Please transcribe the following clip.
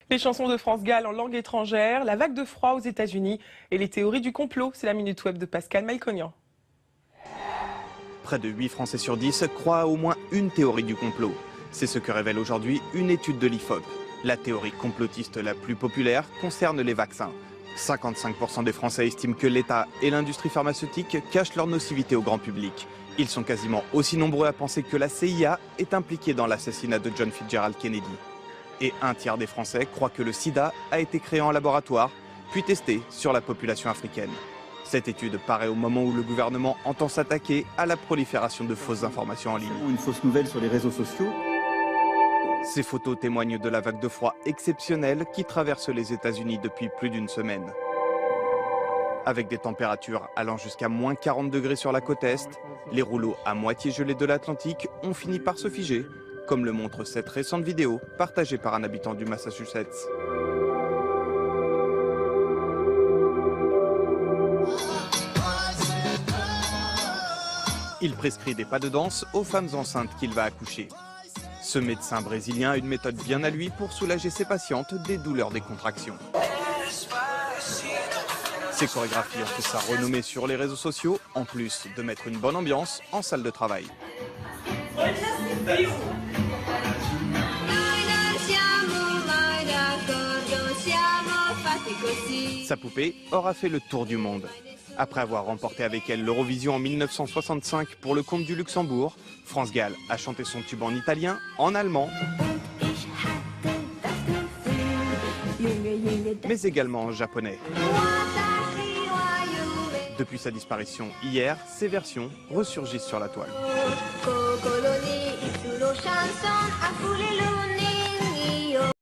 Les chansons de France Gall en langue étrangère, la vague de froid aux États-Unis et les théories du complot. C'est la Minute Web de Pascal Maïconian. Près de 8 Français sur 10 croient à au moins une théorie du complot. C'est ce que révèle aujourd'hui une étude de l'IFOP. La théorie complotiste la plus populaire concerne les vaccins. 55% des Français estiment que l'État et l'industrie pharmaceutique cachent leur nocivité au grand public. Ils sont quasiment aussi nombreux à penser que la CIA est impliquée dans l'assassinat de John Fitzgerald Kennedy. Et un tiers des Français croient que le sida a été créé en laboratoire, puis testé sur la population africaine. Cette étude paraît au moment où le gouvernement entend s'attaquer à la prolifération de fausses informations en ligne. Une fausse nouvelle sur les réseaux sociaux. Ces photos témoignent de la vague de froid exceptionnelle qui traverse les États-Unis depuis plus d'une semaine. Avec des températures allant jusqu'à moins 40 degrés sur la côte Est, les rouleaux à moitié gelés de l'Atlantique ont fini par se figer, comme le montre cette récente vidéo partagée par un habitant du Massachusetts. Il prescrit des pas de danse aux femmes enceintes qu'il va accoucher. Ce médecin brésilien a une méthode bien à lui pour soulager ses patientes des douleurs des contractions. Ces chorégraphies ont fait sa renommée sur les réseaux sociaux, en plus de mettre une bonne ambiance en salle de travail. Sa poupée aura fait le tour du monde. Après avoir remporté avec elle l'Eurovision en 1965 pour le compte du Luxembourg, France Gall a chanté son tube en italien, en allemand, mais également en japonais. Depuis sa disparition hier, ces versions ressurgissent sur la toile.